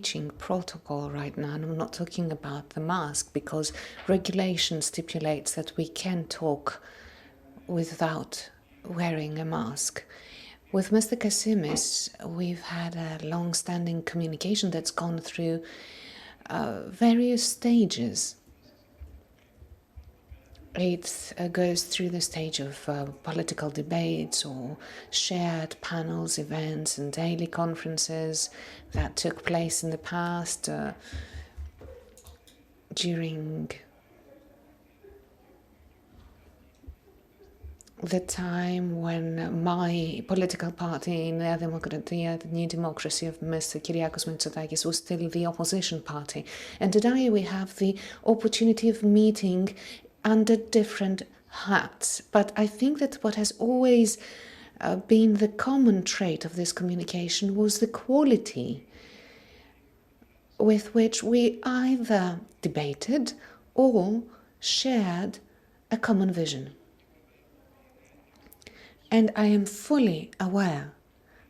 hygiene protocol right now, and I'm not talking about the mask, because regulation stipulates that we can talk without wearing a mask. With Mr. Kasimis, we've had a long-standing communication that's gone through various stages. It goes through the stage of political debates or shared panels, events and daily conferences that took place in the past during the time when my political party, Nea Demokratia, the New Democracy of Mr. Kyriakos Mitsotakis, was still the opposition party. And today we have the opportunity of meeting under different hats. But I think that what has always been the common trait of this communication was the quality with which we either debated or shared a common vision. And I am fully aware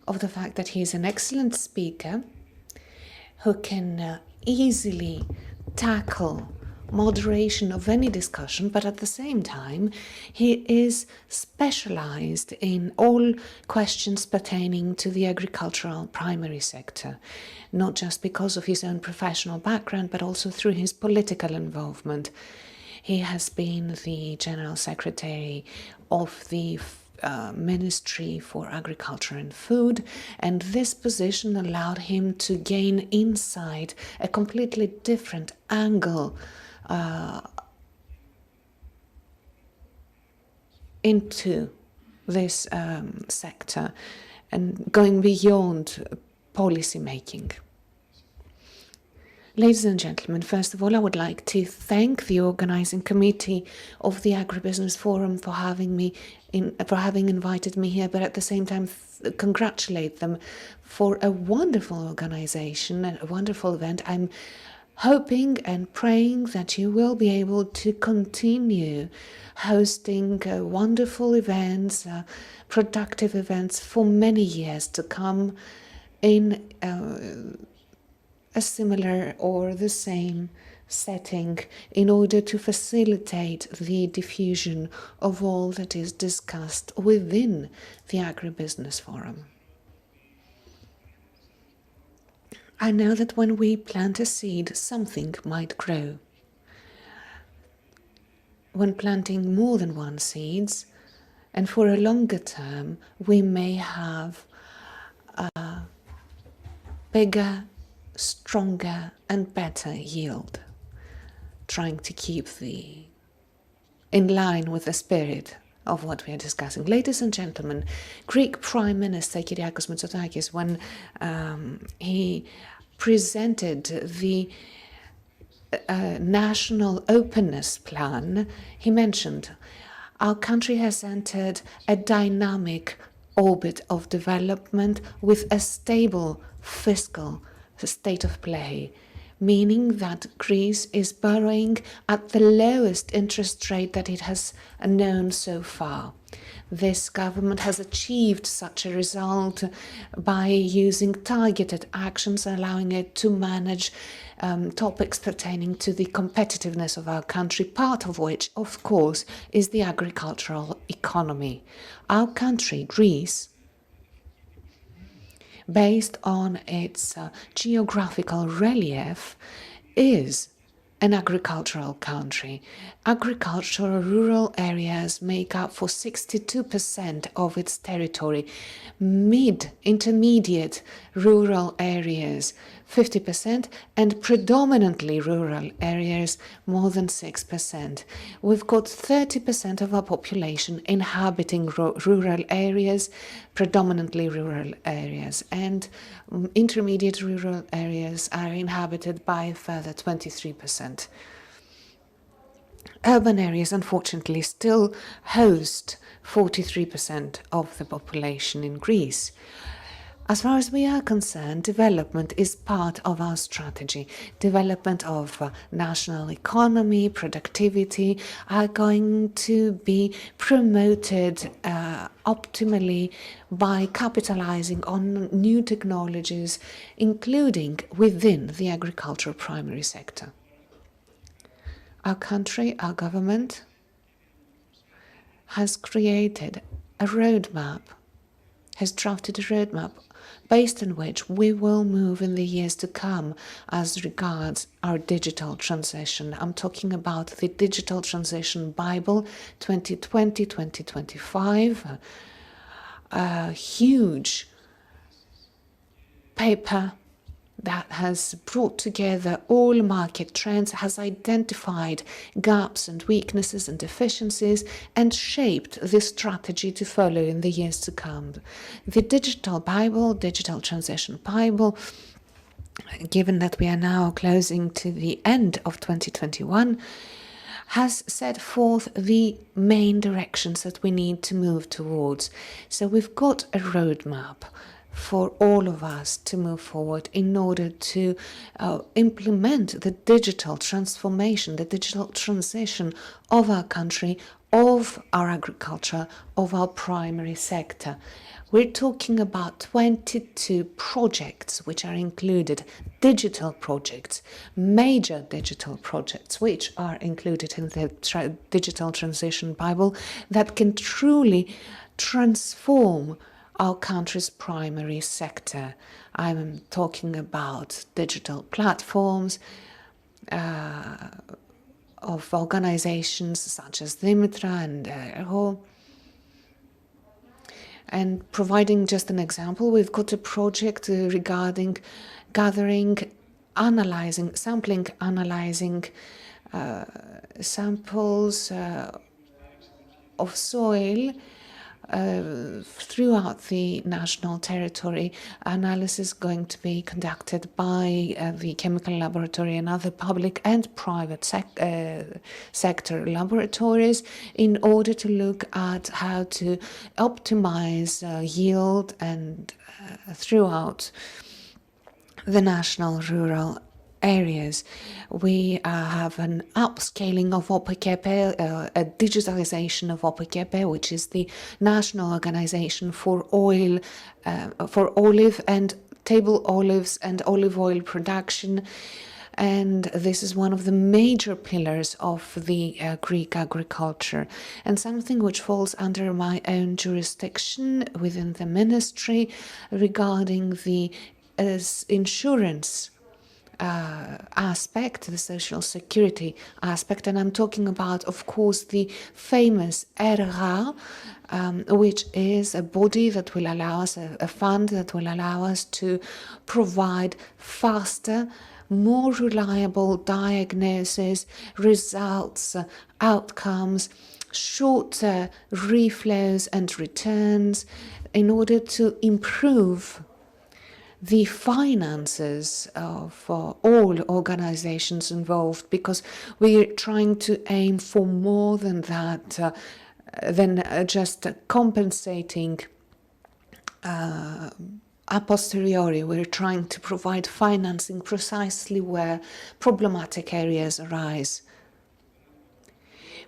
of the fact that he is an excellent speaker who can easily tackle moderation of any discussion, but at the same time, he is specialized in all questions pertaining to the agricultural primary sector, not just because of his own professional background, but also through his political involvement. He has been the General Secretary of the Ministry for Agriculture and Food, and this position allowed him to gain insight, a completely different angle into this sector and going beyond policy making. Ladies and gentlemen, first of all, I would like to thank the organizing committee of the AgriBusiness Forum for having invited me here, but at the same time congratulate them for a wonderful organization and a wonderful event. I'm hoping and praying that you will be able to continue hosting wonderful events, productive events for many years to come in a similar or the same setting in order to facilitate the diffusion of all that is discussed within the AgriBusiness Forum. I know that when we plant a seed, something might grow. When planting more than one seeds, and for a longer term, we may have a bigger, stronger and better yield, trying to keep in line with the spirit of what we are discussing. Ladies and gentlemen, Greek Prime Minister Kyriakos Mitsotakis, when he presented the National Openness Plan, he mentioned, our country has entered a dynamic orbit of development with a stable fiscal state of play, meaning that Greece is borrowing at the lowest interest rate that it has known so far. This government has achieved such a result by using targeted actions, allowing it to manage topics pertaining to the competitiveness of our country, part of which, of course, is the agricultural economy. Our country, Greece, based on its geographical relief, is an agricultural country. Agricultural rural areas make up for 62% of its territory. Intermediate rural areas 50%, and predominantly rural areas more than 6%. We've got 30% of our population inhabiting rural areas, predominantly rural areas, and intermediate rural areas are inhabited by a further 23%. Urban areas, unfortunately, still host 43% of the population in Greece. As far as we are concerned, development is part of our strategy. Development of national economy, productivity are going to be promoted optimally by capitalizing on new technologies, including within the agricultural primary sector. Our country, our government, has created a roadmap, has drafted a roadmap based on which we will move in the years to come as regards our digital transition. I'm talking about the Digital Transition Bible 2020-2025, a huge paper that has brought together all market trends, has identified gaps and weaknesses and deficiencies, and shaped the strategy to follow in the years to come. The Digital Bible, Digital Transition Bible, given that we are now closing to the end of 2021, has set forth the main directions that we need to move towards. So we've got a roadmap for all of us to move forward in order to implement the digital transformation, the digital transition of our country, of our agriculture, of our primary sector. We're talking about 22 projects which are included, digital projects, major digital projects, which are included in the Digital Transition Bible that can truly transform our country's primary sector. I'm talking about digital platforms of organizations such as Dimitra and Erho. And providing just an example, we've got a project regarding gathering, analyzing, sampling, analyzing samples of soil throughout the national territory. Analysis going to be conducted by the chemical laboratory and other public and private sector laboratories in order to look at how to optimize yield and throughout the national rural areas. We have an upscaling of OPKP, a digitalization of OPKP, which is the National Organization for Oil, for olive and table olives and olive oil production. And this is one of the major pillars of the Greek agriculture, and something which falls under my own jurisdiction within the ministry regarding the insurance aspect, the social security aspect. And I'm talking about, of course, the famous ERGA, which is a body that will allow us, a fund that will allow us to provide faster, more reliable diagnosis, results, outcomes, shorter reflows and returns in order to improve the finances of all organizations involved, because we're trying to aim for more than that, than just compensating a posteriori. We're trying to provide financing precisely where problematic areas arise.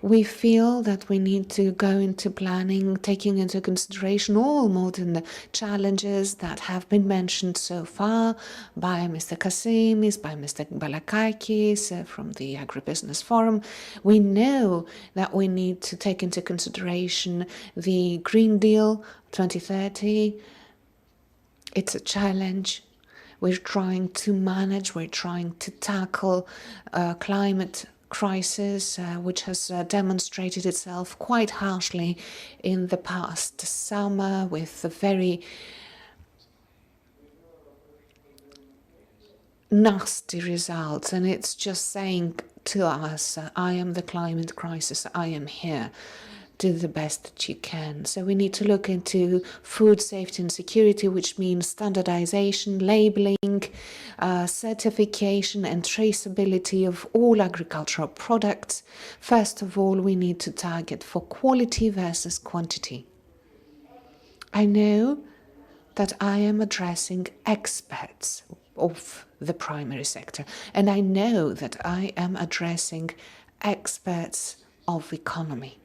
We feel that we need to go into planning, taking into consideration all modern challenges that have been mentioned so far by Mr. Kasimis, by Mr. Balakakis from the AgriBusiness Forum. We know that we need to take into consideration the Green Deal 2030. It's a challenge. We're trying to manage, we're trying to tackle climate crisis, which has demonstrated itself quite harshly in the past summer with very nasty results. And it's just saying to us, I am the climate crisis, I am here. Do the best that you can. So we need to look into food safety and security, which means standardization, labeling, certification and traceability of all agricultural products. First of all, we need to target for quality versus quantity. I know that I am addressing experts of the primary sector, and I know that I am addressing experts of economy.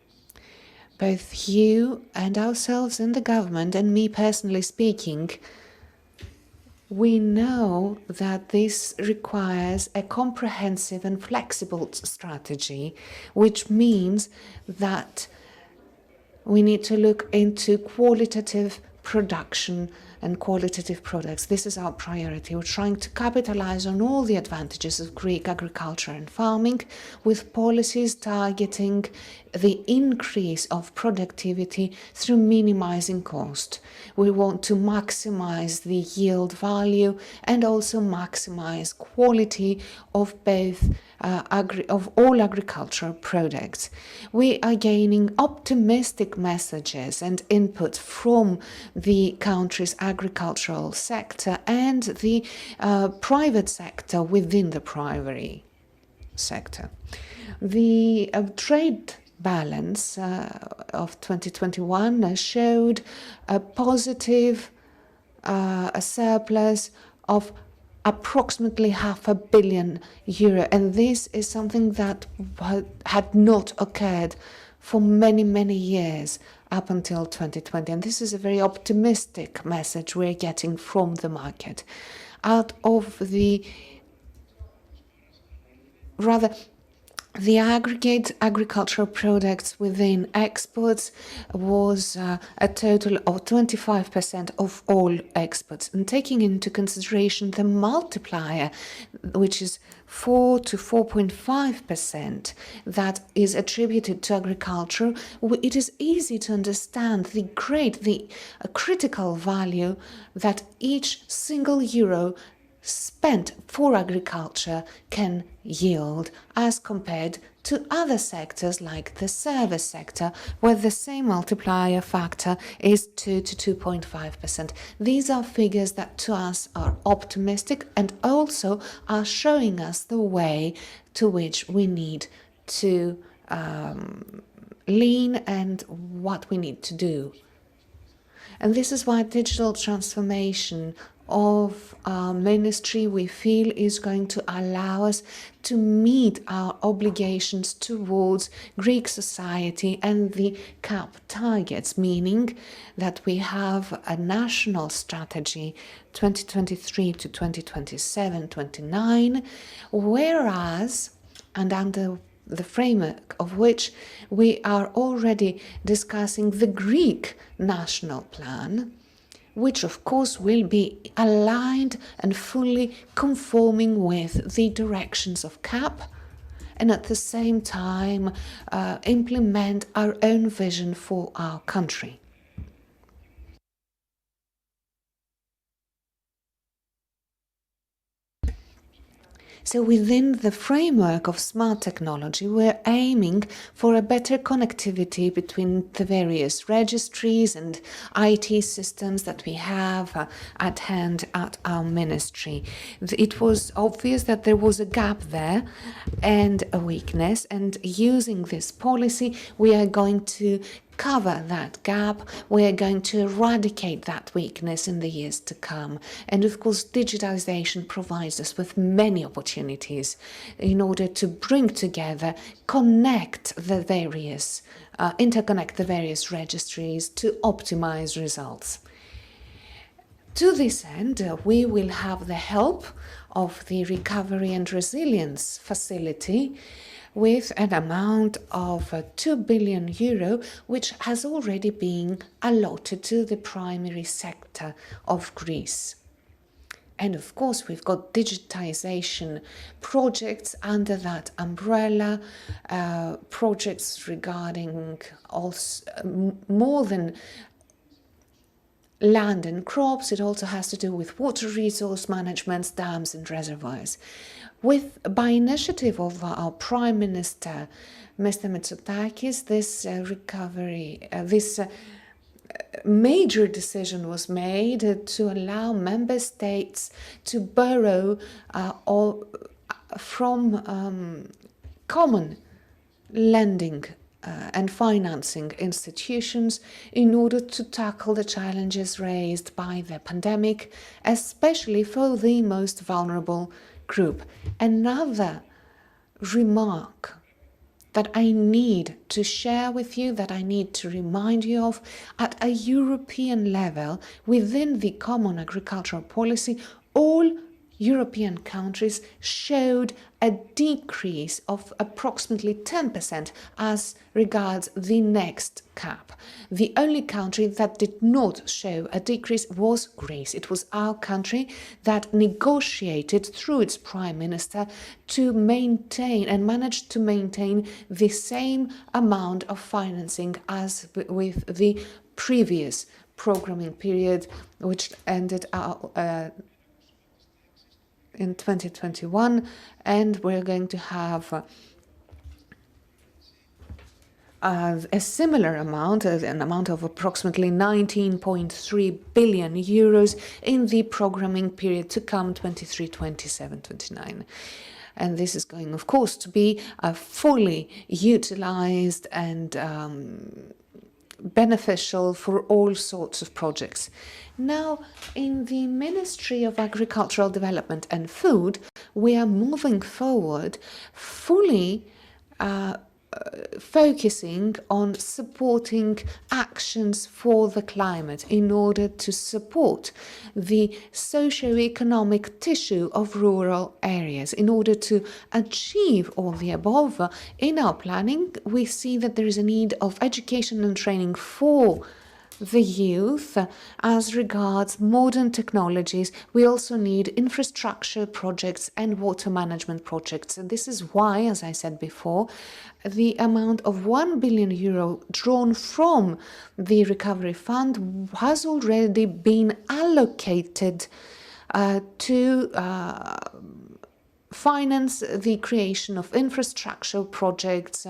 Both you and ourselves in the government, and me personally speaking, we know that this requires a comprehensive and flexible strategy, which means that we need to look into qualitative production and qualitative products. This is our priority. We're trying to capitalize on all the advantages of Greek agriculture and farming with policies targeting the increase of productivity through minimizing cost. We want to maximize the yield value and also maximize quality of both of all agricultural products. We are gaining optimistic messages and input from the country's agricultural sector and the private sector within the primary sector. The trade balance of 2021 showed a positive a surplus of approximately €500 million, and this is something that had not occurred for many, many years up until 2020. And this is a very optimistic message we're getting from the market. Out of the aggregate agricultural products within exports was a total of 25% of all exports. And taking into consideration the multiplier, which is 4 to 4.5% that is attributed to agriculture, it is easy to understand the critical value that each single euro spent for agriculture can yield as compared to other sectors like the service sector, where the same multiplier factor is 2 to 2.5%. These are figures that to us are optimistic and also are showing us the way to which we need to lean and what we need to do. And this is why digital transformation of our ministry, we feel, is going to allow us to meet our obligations towards Greek society and the CAP targets, meaning that we have a national strategy 2023 to 2027-29, whereas, and under the framework of which we are already discussing the Greek national plan, which of course will be aligned and fully conforming with the directions of CAP, and at the same time implement our own vision for our country. So within the framework of smart technology, we're aiming for a better connectivity between the various registries and IT systems that we have at hand at our ministry. It was obvious that there was a gap there and a weakness, and using this policy, we are going to cover that gap. We are going to eradicate that weakness in the years to come. And of course, digitization provides us with many opportunities in order to bring together, interconnect the various registries to optimize results. To this end, we will have the help of the Recovery and Resilience Facility with an amount of €2 billion, which has already been allotted to the primary sector of Greece. And of course, we've got digitization projects under that umbrella, projects regarding also more than land and crops. It also has to do with water resource management, dams and reservoirs. By initiative of our Prime Minister, Mr. Mitsotakis, this major decision was made to allow member states to borrow from common lending and financing institutions in order to tackle the challenges raised by the pandemic, especially for the most vulnerable group. Another remark that I need to share with you, that I need to remind you of, at a European level, within the Common Agricultural Policy, all European countries showed a decrease of approximately 10% as regards the next cap. The only country that did not show a decrease was Greece. It was our country that negotiated through its prime minister to maintain and managed to maintain the same amount of financing as with the previous programming period, which ended in 2021, and we're going to have a similar amount, an amount of approximately 19.3 billion euros in the programming period to come, 23, 27, 29. And this is going, of course, to be fully utilized and beneficial for all sorts of projects. Now, in the Ministry of Agricultural Development and Food, we are moving forward fully focusing on supporting actions for the climate in order to support the socio-economic tissue of rural areas. In order to achieve all the above, in our planning, we see that there is a need of education and training for the youth as regards modern technologies. We also need infrastructure projects and water management projects. And this is why, as I said before, the amount of 1 billion euro drawn from the Recovery Fund has already been allocated to finance the creation of infrastructure projects,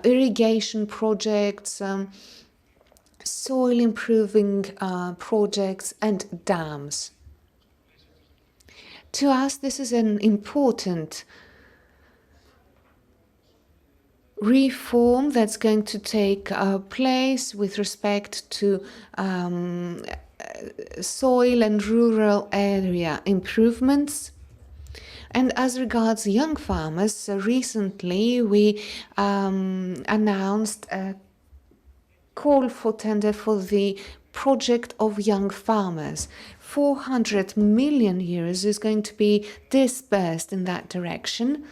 irrigation projects, soil improving projects and dams. To us, this is an important reform that's going to take place with respect to soil and rural area improvements. And as regards young farmers, recently we announced a call for tender for the project of young farmers. 400 million euros is going to be dispersed in that direction.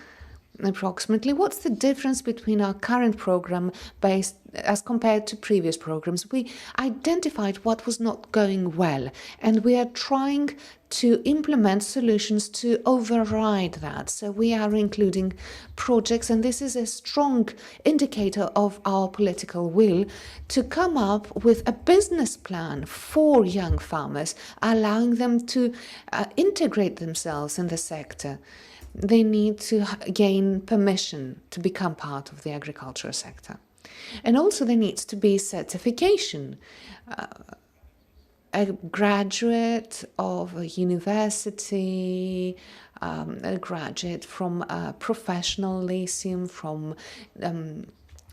Approximately. What's the difference between our current program based as compared to previous programs? We identified what was not going well, and we are trying to implement solutions to override that. So we are including projects, and this is a strong indicator of our political will to come up with a business plan for young farmers, allowing them to integrate themselves in the sector. They need to gain permission to become part of the agricultural sector. And also there needs to be certification. A graduate of a university, a graduate from a professional lyceum, from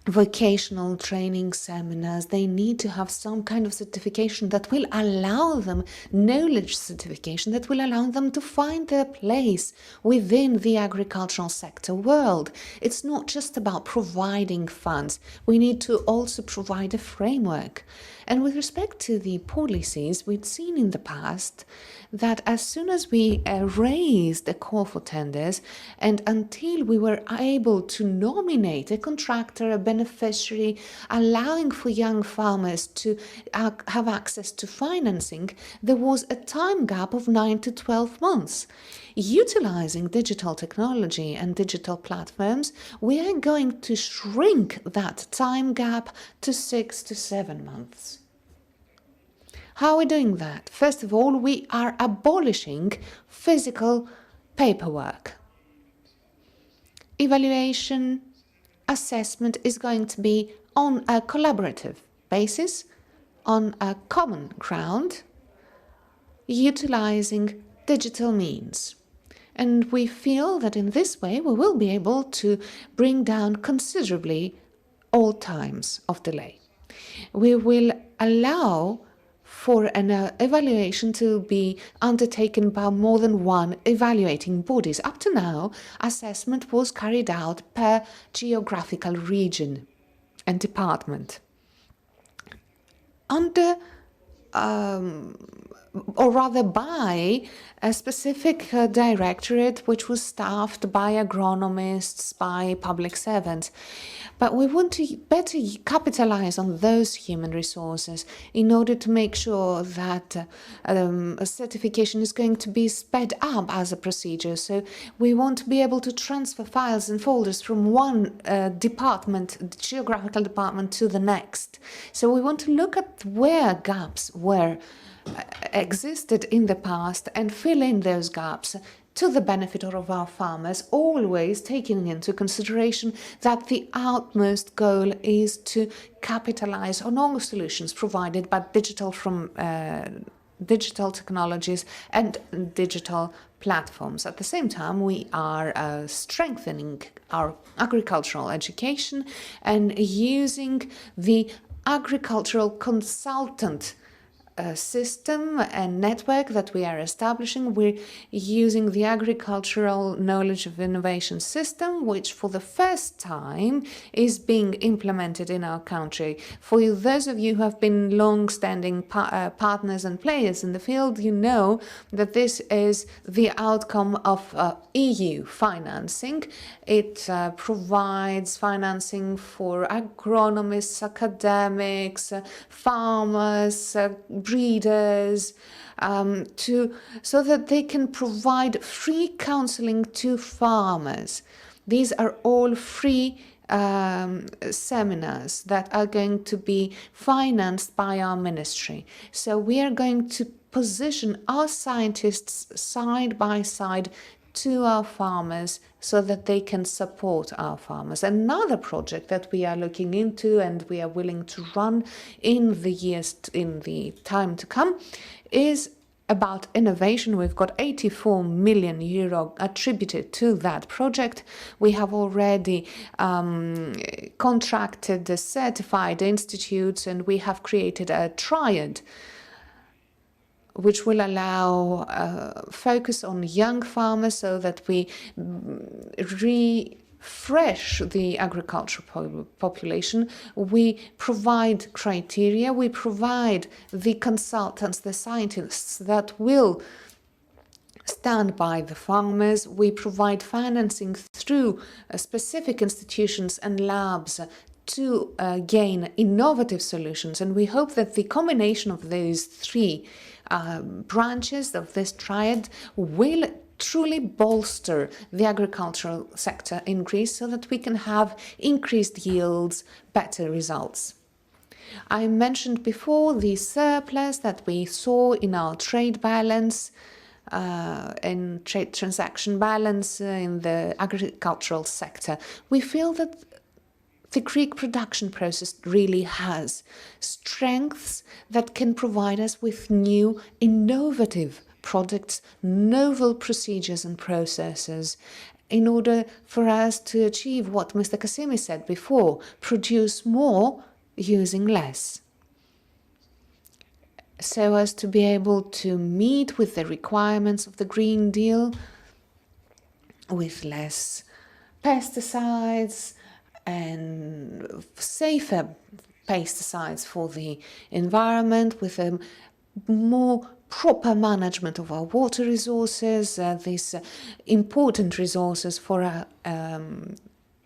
vocational training seminars, they need to have some kind of certification that will allow them, knowledge certification that will allow them to find their place within the agricultural sector world. It's not just about providing funds. We need to also provide a framework. And with respect to the policies, we'd seen in the past that as soon as we raised the call for tenders and until we were able to nominate a contractor, a beneficiary, allowing for young farmers to have access to financing, there was a time gap of 9 to 12 months. Utilizing digital technology and digital platforms, we are going to shrink that time gap to 6 to 7 months. How are we doing that? First of all, we are abolishing physical paperwork. Evaluation, assessment is going to be on a collaborative basis, on a common ground, utilizing digital means. And we feel that in this way we will be able to bring down considerably all times of delay. We will allow for an evaluation to be undertaken by more than one evaluating bodies. Up to now, assessment was carried out per geographical region and department. Under or rather by a specific directorate which was staffed by agronomists, by public servants. But we want to better capitalize on those human resources in order to make sure that a certification is going to be sped up as a procedure. So we want to be able to transfer files and folders from one department, geographical department, to the next. So we want to look at where gaps were existed in the past and fill in those gaps to the benefit of our farmers, always taking into consideration that the utmost goal is to capitalize on all solutions provided by digital technologies and digital platforms. At the same time, we are strengthening our agricultural education and using the agricultural consultant system and network that we are establishing. We're using the agricultural knowledge of innovation system, which for the first time is being implemented in our country. For you, those of you who have been long-standing partners and players in the field, you know that this is the outcome of EU financing. It provides financing for agronomists, academics, farmers, breeders, so that they can provide free counseling to farmers. These are all free seminars that are going to be financed by our ministry. So we are going to position our scientists side by side to our farmers so that they can support our farmers. Another project that we are looking into and we are willing to run in the time to come is about innovation. We've got 84 million euro attributed to that project. We have already contracted the certified institutes, and we have created a triad which will allow focus on young farmers so that we refresh the agricultural population. We provide criteria, we provide the consultants, the scientists that will stand by the farmers. We provide financing through specific institutions and labs to gain innovative solutions. And we hope that the combination of those three branches of this triad will truly bolster the agricultural sector in Greece so that we can have increased yields, better results. I mentioned before the surplus that we saw in our trade balance, in trade transaction balance in the agricultural sector. We feel that the Greek production process really has strengths that can provide us with new, innovative products, novel procedures and processes in order for us to achieve what Mr. Kasimis said before, produce more using less, so as to be able to meet with the requirements of the Green Deal with less pesticides and safer pesticides for the environment, with a more proper management of our water resources, these important resources for our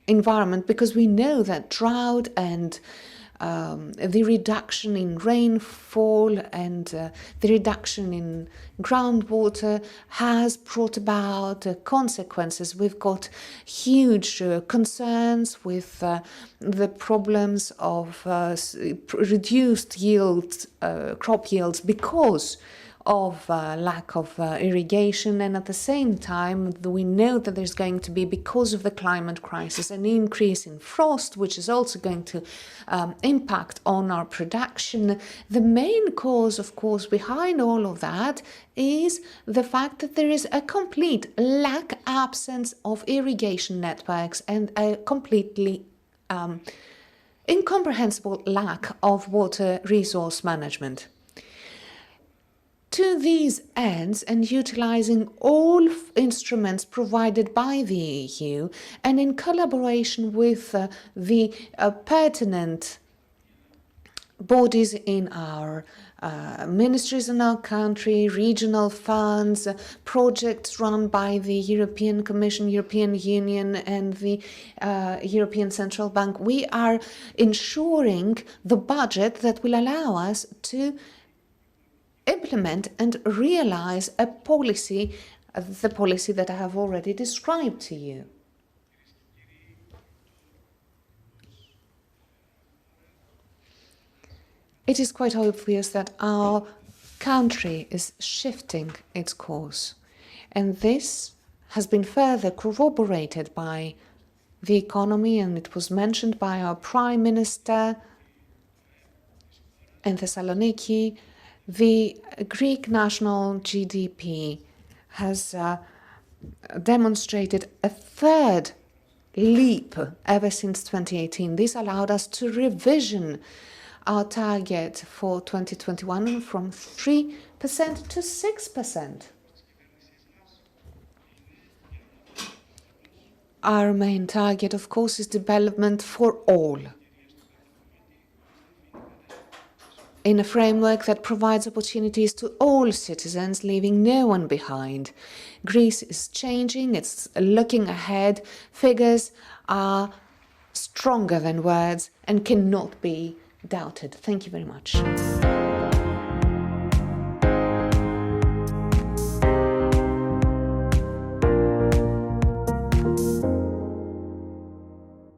environment, because we know that drought and the reduction in rainfall and the reduction in groundwater has brought about consequences. We've got huge concerns with the problems of reduced yields, crop yields, because of lack of irrigation, and at the same time we know that there's going to be, because of the climate crisis, an increase in frost, which is also going to impact on our production. The main cause, of course, behind all of that is the fact that there is a complete absence of irrigation networks and a completely incomprehensible lack of water resource management. To these ends, and utilizing all instruments provided by the EU, and in collaboration with the pertinent bodies in our ministries in our country, regional funds, projects run by the European Commission, European Union, and the European Central Bank, we are ensuring the budget that will allow us to implement and realize a policy, the policy that I have already described to you. It is quite obvious that our country is shifting its course, and this has been further corroborated by the economy, and it was mentioned by our Prime Minister in Thessaloniki. The Greek national GDP has demonstrated a third leap ever since 2018. This allowed us to revision our target for 2021 from 3% to 6%. Our main target, of course, is development for all, in a framework that provides opportunities to all citizens, leaving no one behind. Greece is changing, it's looking ahead. Figures are stronger than words and cannot be doubted. Thank you very much.